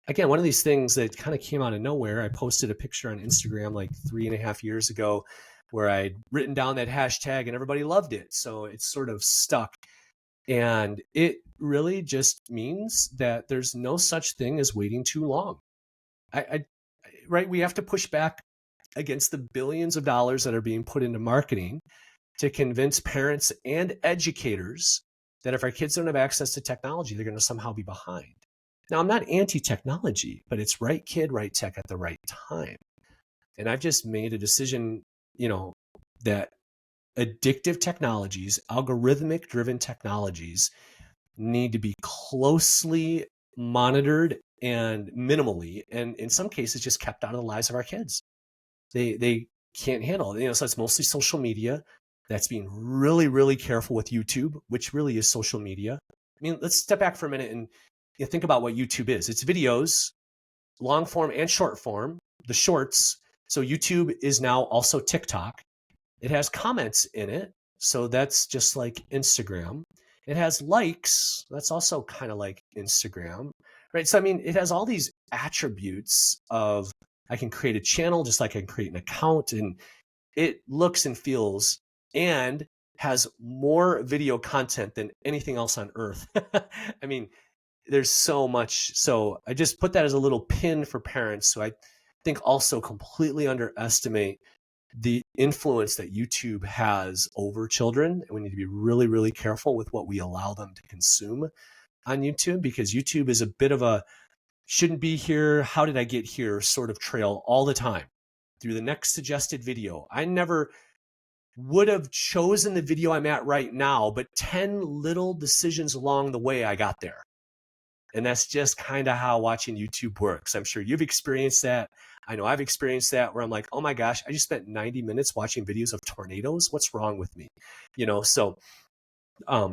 Again, one of these things that kind of came out of nowhere. I posted a picture on Instagram like 3.5 years ago where I'd written down that hashtag and everybody loved it. So it's sort of stuck. And it really just means that there's no such thing as waiting too long. I right? We have to push back against the billions of dollars that are being put into marketing to convince parents and educators that if our kids don't have access to technology, they're going to somehow be behind. Now, I'm not anti-technology, but it's right kid, right tech at the right time. And I've just made a decision, that addictive technologies, algorithmic driven technologies need to be closely monitored and minimally, and in some cases, just kept out of the lives of our kids. They can't handle it. So it's mostly social media. That's being really, really careful with YouTube, which really is social media. I mean, let's step back for a minute and think about what YouTube is. It's videos, long form and short form, the shorts. So YouTube is now also TikTok. It has comments in it. So that's just like Instagram. It has likes. That's also kind of like Instagram, right? So, I mean, it has all these attributes of I can create a channel just like I can create an account, and it looks and feels and has more video content than anything else on earth. I mean, there's so much. So I just put that as a little pin for parents who I think also completely underestimate the influence that YouTube has over children. And we need to be really, really careful with what we allow them to consume on YouTube, because YouTube is a bit of a shouldn't be here, how did I get here sort of trail all the time through the next suggested video. I never would have chosen the video I'm at right now, but 10 little decisions along the way I got there. And that's just kind of how watching YouTube works. I'm sure you've experienced that. I know I've experienced that where I'm like, oh my gosh, I just spent 90 minutes watching videos of tornadoes. What's wrong with me? So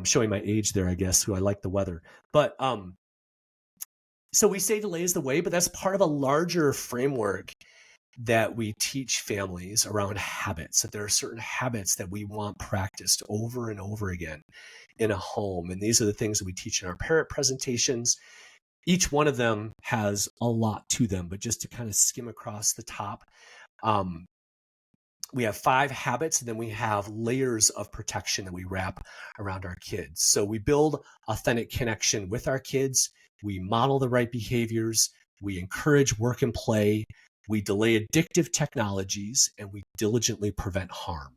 showing my age there, I guess, who I like the weather. But so we say delay is the way, but that's part of a larger framework that we teach families around habits, that there are certain habits that we want practiced over and over again in a home. And these are the things that we teach in our parent presentations. Each one of them has a lot to them, but just to kind of skim across the top, we have 5 habits, and then we have layers of protection that we wrap around our kids. So we build authentic connection with our kids. We model the right behaviors. We encourage work and play. We delay addictive technologies, and we diligently prevent harm.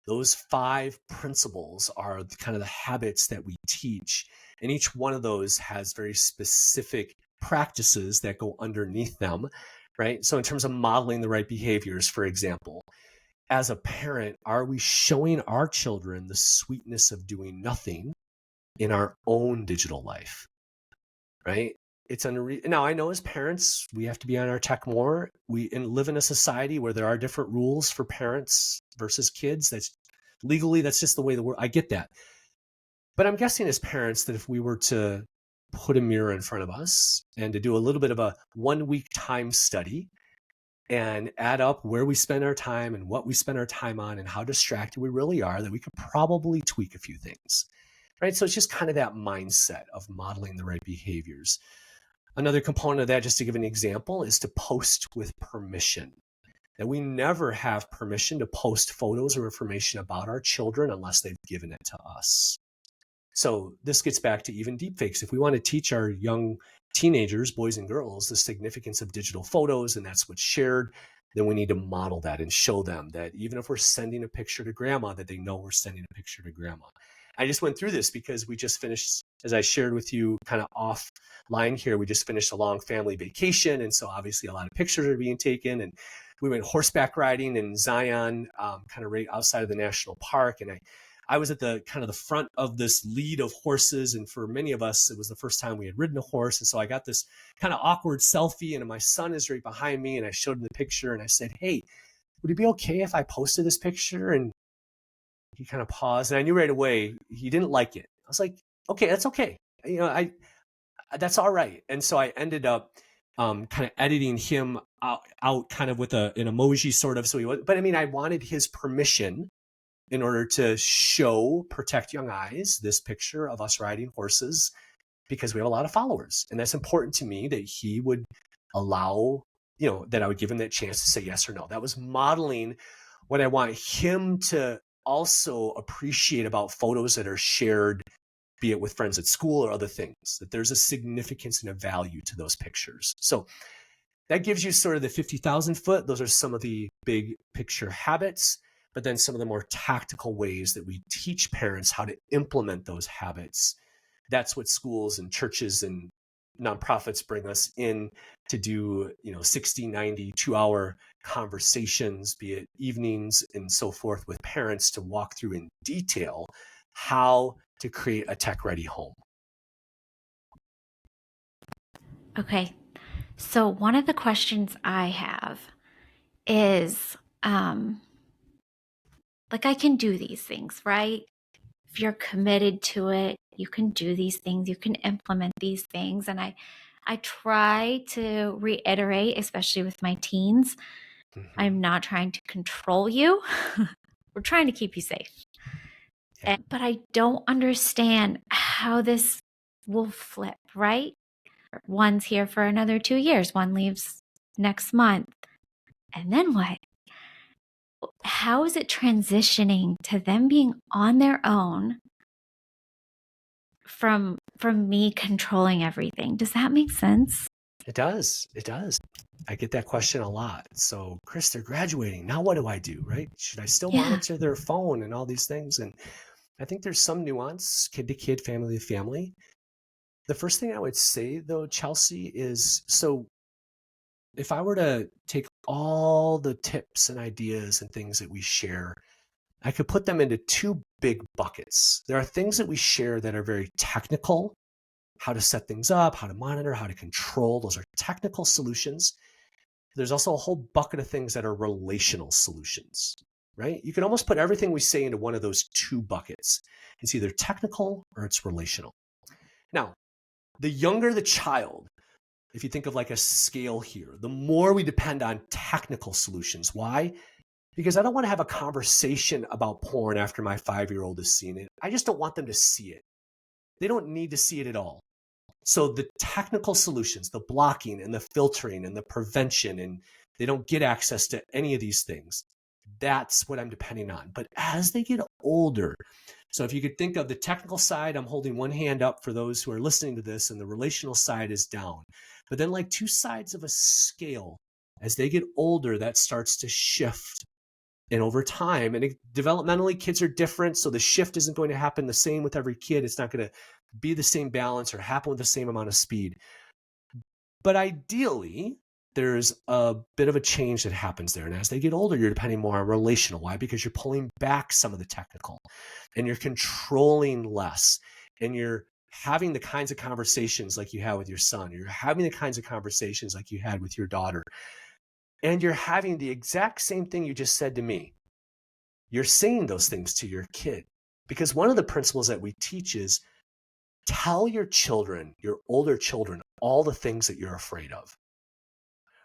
Those 5 principles are kind of the habits that we teach. And each one of those has very specific practices that go underneath them, right? So in terms of modeling the right behaviors, for example, as a parent, are we showing our children the sweetness of doing nothing in our own digital life, right? it's now I know as parents, we have to be on our tech more. We live in a society where there are different rules for parents versus kids. That's legally, that's just the way the world, I get that. But I'm guessing as parents that if we were to put a mirror in front of us and to do a little bit of a 1 week time study and add up where we spend our time and what we spend our time on and how distracted we really are, that we could probably tweak a few things, right? So it's just kind of that mindset of modeling the right behaviors. Another component of that, just to give an example, is to post with permission. That we never have permission to post photos or information about our children unless they've given it to us. So this gets back to even deepfakes. If we want to teach our young teenagers, boys and girls, the significance of digital photos, and that's what's shared, then we need to model that and show them that even if we're sending a picture to grandma, that they know we're sending a picture to grandma. I just went through this because we just finished, as I shared with you kind of offline here, we just finished a long family vacation. And so obviously a lot of pictures are being taken. And we went horseback riding in Zion, kind of right outside of the national park. And I was at the kind of the front of this lead of horses. And for many of us, it was the first time we had ridden a horse. And so I got this kind of awkward selfie, and my son is right behind me. And I showed him the picture and I said, "Hey, would it be okay if I posted this picture?" And he kind of paused, and I knew right away he didn't like it. I was like, "Okay, that's okay. That's all right." And so I ended up kind of editing him out kind of with an emoji sort of. So he was, but I mean, I wanted his permission in order to protect young eyes, this picture of us riding horses, because we have a lot of followers. And that's important to me that he would allow, that I would give him that chance to say yes or no. That was modeling what I want him to also appreciate about photos that are shared, be it with friends at school or other things, that there's a significance and a value to those pictures. So that gives you sort of the 50,000 foot. Those are some of the big picture habits, but then some of the more tactical ways that we teach parents how to implement those habits. That's what schools and churches and nonprofits bring us in to do, 60, 90, 2-hour conversations, be it evenings and so forth, with parents to walk through in detail how to create a tech-ready home. Okay. So one of the questions I have is, like, I can do these things, right? If you're committed to it, you can do these things, you can implement these things. And I try to reiterate, especially with my teens, I'm not trying to control you. We're trying to keep you safe. Yeah. But I don't understand how this will flip, right? One's here for another 2 years, one leaves next month. And then what? How is it transitioning to them being on their own from me controlling everything? Does that make sense? It does. I get that question a lot. So, Chris, they're graduating. Now what do I do, right? Should I still Yeah. monitor their phone and all these things? And I think there's some nuance, kid to kid, family to family. The first thing I would say, though, Chelsea, is so if I were to take all the tips and ideas and things that we share, I could put them into two big buckets. There are things that we share that are very technical, how to set things up, how to monitor, how to control. Those are technical solutions. There's also a whole bucket of things that are relational solutions, right? You can almost put everything we say into one of those two buckets. It's either technical or it's relational. Now, the younger the child, if you think of like a scale here, the more we depend on technical solutions. Why? Because I don't want to have a conversation about porn after my 5-year-old has seen it. I just don't want them to see it. They don't need to see it at all. So the technical solutions, the blocking and the filtering and the prevention, and they don't get access to any of these things. That's what I'm depending on. But as they get older, so if you could think of the technical side, I'm holding one hand up for those who are listening to this, and the relational side is down. But then like two sides of a scale, as they get older, that starts to shift. And over time, and developmentally, kids are different. So the shift isn't going to happen the same with every kid. It's not going to be the same balance or happen with the same amount of speed. But ideally, there's a bit of a change that happens there. And as they get older, you're depending more on relational. Why? Because you're pulling back some of the technical and you're controlling less and you're having the kinds of conversations like you had with your son, you're having the kinds of conversations like you had with your daughter, and you're having the exact same thing you just said to me. You're saying those things to your kid. Because one of the principles that we teach is tell your children, your older children, all the things that you're afraid of.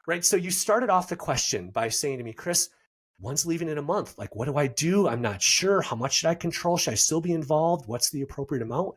Right? So you started off the question by saying to me, Chris, one's leaving in a month. Like, what do I do? I'm not sure. How much should I control? Should I still be involved? What's the appropriate amount?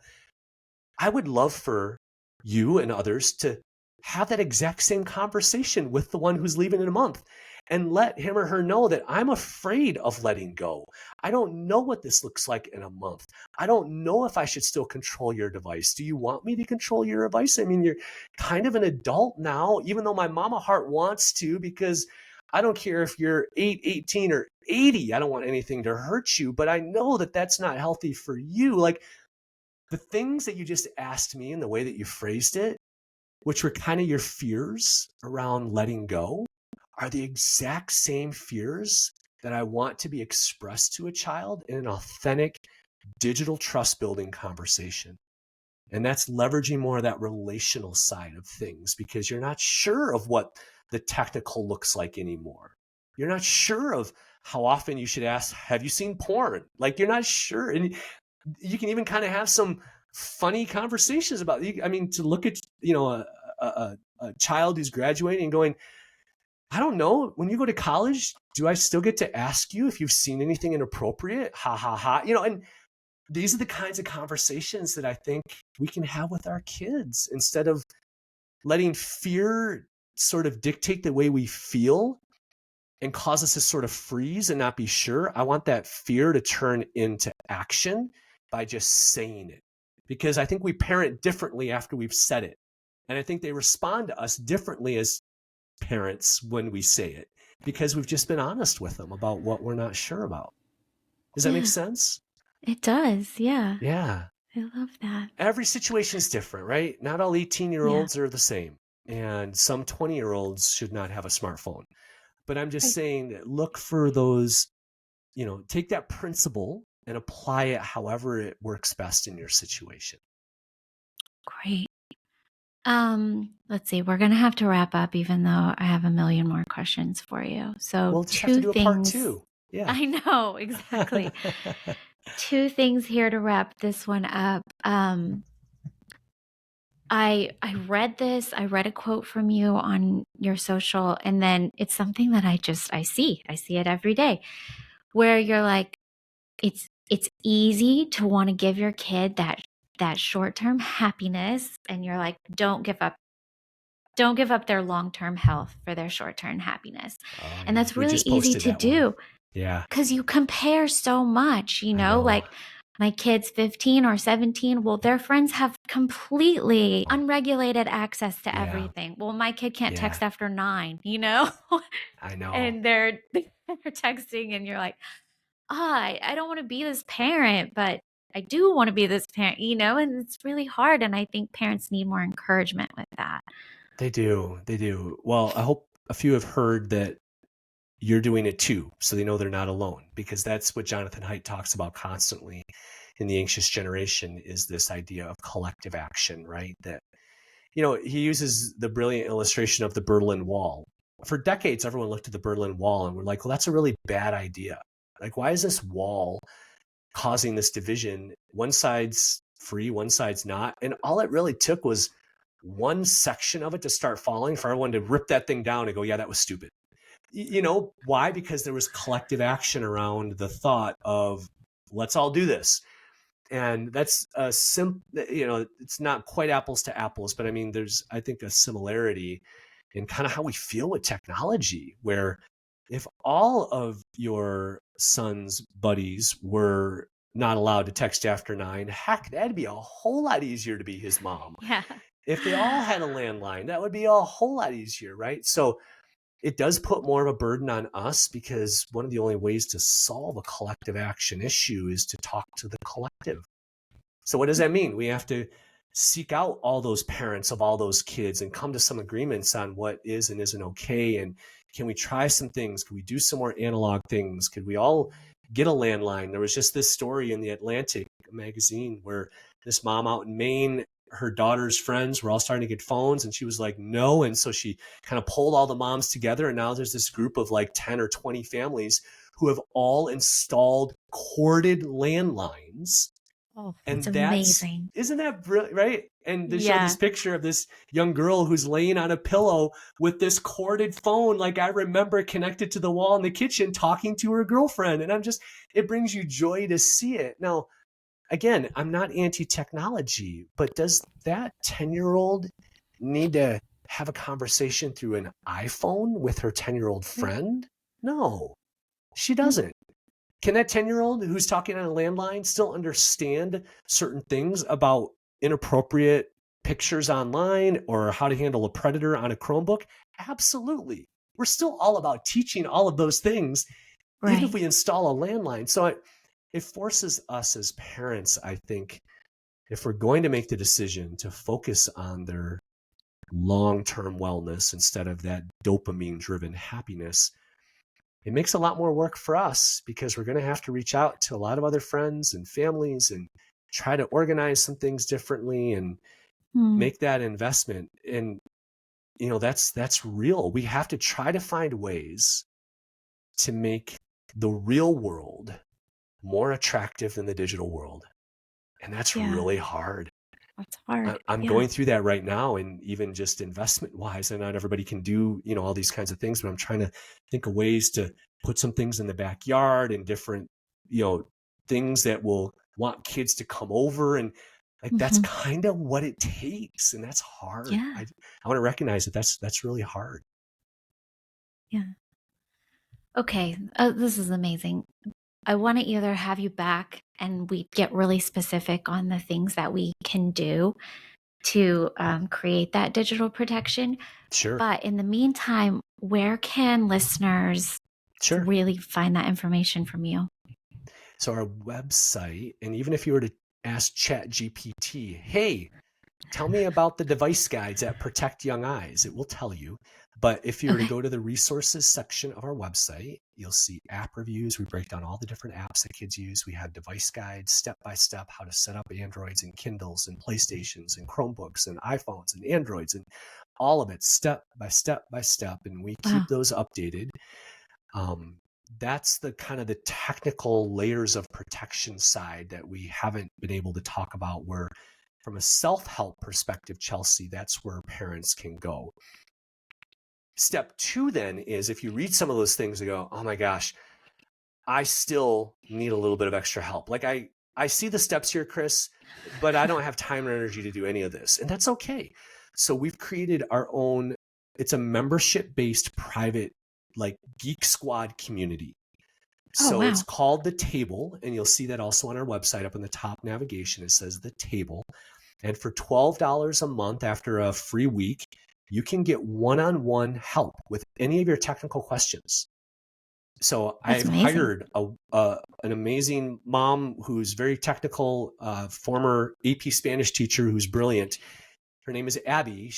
I would love for you and others to have that exact same conversation with the one who's leaving in a month and let him or her know that I'm afraid of letting go. I don't know what this looks like in a month. I don't know if I should still control your device. Do you want me to control your device? I mean, you're kind of an adult now, even though my mama heart wants to, because I don't care if you're 8, 18, or 80. I don't want anything to hurt you, but I know that that's not healthy for you. Like, the things that you just asked me and the way that you phrased it, which were kind of your fears around letting go, are the exact same fears that I want to be expressed to a child in an authentic digital trust building conversation. And that's leveraging more of that relational side of things, because you're not sure of what the technical looks like anymore. You're not sure of how often you should ask, have you seen porn? Like, you're not sure. And you can even kind of have some funny conversations about, I mean, to look at, a child who's graduating and going, I don't know, when you go to college, do I still get to ask you if you've seen anything inappropriate? Ha ha ha. And these are the kinds of conversations that I think we can have with our kids, instead of letting fear sort of dictate the way we feel and cause us to sort of freeze and not be sure. I want that fear to turn into action by just saying it, because I think we parent differently after we've said it. And I think they respond to us differently as parents when we say it, because we've just been honest with them about what we're not sure about. Does that make Yeah, sense? it does. Yeah. Yeah. I love that. Every situation is different, right? Not all 18-year-olds Yeah. are the same. And some 20-year-olds should not have a smartphone. But I'm just Right. saying that look for those, take that principle and apply it however it works best in your situation. Great. Let's see. We're gonna have to wrap up, even though I have a million more questions for you. So We'll just have to two do a part things. 2. Yeah. I know, exactly. Two things here to wrap this one up. I read this. I read a quote from you on your social, and then it's something that I see. I see it every day, where you're like, it's easy to want to give your kid that short-term happiness, and you're like, don't give up their long-term health for their short-term happiness. Oh, And yeah. that's We really just easy posted to that one. do Yeah. because you compare so much, I know. like my kid's 15 or 17. Well, their friends have completely unregulated access to Yeah. everything. Well, my kid can't Yeah. text after 9, I know. and they're texting, and you're like, I don't want to be this parent, but I do want to be this parent, and it's really hard. And I think parents need more encouragement with that. They do. They do. Well, I hope a few have heard that you're doing it too, so they know they're not alone, because that's what Jonathan Haidt talks about constantly in The Anxious Generation, is this idea of collective action, right? That, he uses the brilliant illustration of the Berlin Wall. For decades, everyone looked at the Berlin Wall and were like, well, that's a really bad idea. Like, why is this wall causing this division? One side's free, one side's not. And all it really took was one section of it to start falling for everyone to rip that thing down and go, yeah, that was stupid. Why? Because there was collective action around the thought of, let's all do this. And that's it's not quite apples to apples, but I mean, there's, I think, a similarity in kind of how we feel with technology, where if all of your son's buddies were not allowed to text after 9, heck, that'd be a whole lot easier to be his mom. Yeah. If they all had a landline, that would be a whole lot easier, right? So it does put more of a burden on us, because one of the only ways to solve a collective action issue is to talk to the collective. So what does that mean? We have to seek out all those parents of all those kids and come to some agreements on what is and isn't okay. And can we try some things? Can we do some more analog things? Could we all get a landline? There was just this story in the Atlantic magazine where this mom out in Maine, her daughter's friends were all starting to get phones, and she was like, no. And so she kind of pulled all the moms together, and now there's this group of like 10 or 20 families who have all installed corded landlines. Oh, that's And amazing. isn't that brilliant, right? And they show this Yeah. picture of this young girl who's laying on a pillow with this corded phone, like I remember, connected to the wall in the kitchen, talking to her girlfriend. And it brings you joy to see it. Now, again, I'm not anti-technology, but does that 10-year-old need to have a conversation through an iPhone with her 10-year-old friend? No, she doesn't. Can that 10-year-old who's talking on a landline still understand certain things about inappropriate pictures online or how to handle a predator on a Chromebook? Absolutely. We're still all about teaching all of those things, even if Right. we install a landline. So it forces us as parents, I think, if we're going to make the decision to focus on their long-term wellness instead of that dopamine-driven happiness, it makes a lot more work for us because we're going to have to reach out to a lot of other friends and families and try to organize some things differently and Hmm. make that investment. And that's real. We have to try to find ways to make the real world more attractive than the digital world. And that's Yeah. really hard. That's hard. I'm Yeah. going through that right now, and even just investment wise, and not everybody can do, all these kinds of things, but I'm trying to think of ways to put some things in the backyard and different, things that will want kids to come over. And like, that's Hmm. kind of what it takes. And that's hard. Yeah. I want to recognize that that's really hard. Yeah. Okay. This is amazing. I want to either have you back and we get really specific on the things that we can do to create that digital protection. Sure. But in the meantime, where can listeners Sure. really find that information from you? So our website, and even if you were to ask Chat GPT, hey, tell me about the device guides that protect young eyes, it will tell you. But if you were to Okay. go to the resources section of our website, you'll see app reviews. We break down all the different apps that kids use. We have device guides, step by step, how to set up Androids and Kindles and PlayStations and Chromebooks and iPhones and Androids, and all of it step by step by step. And we keep Wow. those updated. That's the kind of the technical layers of protection side that we haven't been able to talk about, where from a self-help perspective, Chelsea, that's where parents can go. Step 2 then is, if you read some of those things and go, oh my gosh, I still need a little bit of extra help. Like I see the steps here, Chris, but I don't have time or energy to do any of this. And that's okay. So we've created our own, it's a membership-based private, like, Geek Squad community. Oh, So it's wow. called The Table, and you'll see that also on our website up in the top navigation. It says The Table. And for $12 a month after a free week, you can get one-on-one help with any of your technical questions. So That's I've amazing. hired an amazing mom who's very technical, former AP Spanish teacher who's brilliant. Her name is Abby.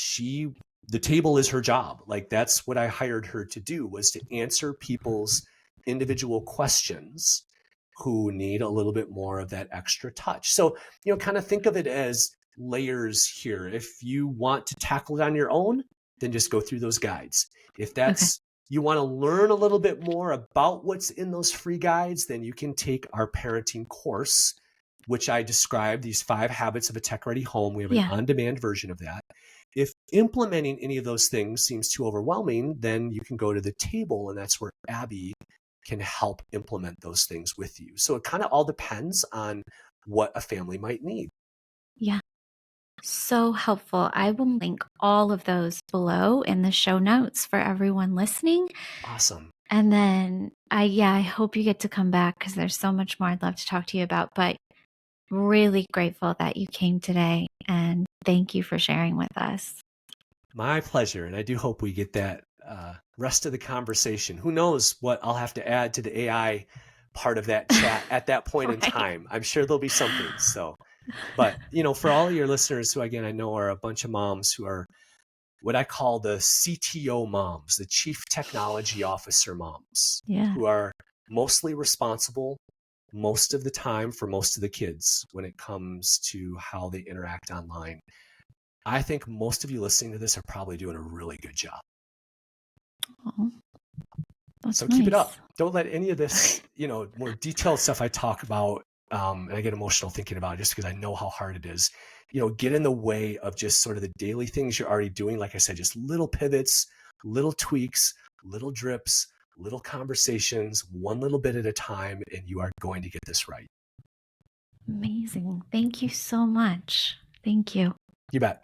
The Table is her job. Like, that's what I hired her to do, was to answer people's individual questions who need a little bit more of that extra touch. So, kind of think of it as layers here. If you want to tackle it on your own, then just go through those guides. If Okay. that's you want to learn a little bit more about what's in those free guides, then you can take our parenting course, which I described, these 5 habits of a tech-ready home. We have an Yeah. on-demand version of that. If implementing any of those things seems too overwhelming, then you can go to the Table, and that's where Abby can help implement those things with you. So it kind of all depends on what a family might need. Yeah. So helpful. I will link all of those below in the show notes for everyone listening. Awesome. And then I hope you get to come back because there's so much more I'd love to talk to you about. But really grateful that you came today, and thank you for sharing with us. My pleasure. And I do hope we get that rest of the conversation. Who knows what I'll have to add to the AI part of that chat at that point in Right. time. I'm sure there'll be something. So, but, for all of your listeners who, again, I know are a bunch of moms who are what I call the CTO moms, the Chief Technology Officer moms, Yeah. who are mostly responsible most of the time for most of the kids when it comes to how they interact online. I think most of you listening to this are probably doing a really good job. Oh, that's So keep it nice. up. Don't let any of this, more detailed stuff I talk about, and I get emotional thinking about it just because I know how hard it is, get in the way of just sort of the daily things you're already doing. Like I said, just little pivots, little tweaks, little drips, little conversations, one little bit at a time, and you are going to get this right. Amazing. Thank you so much. Thank you. You bet.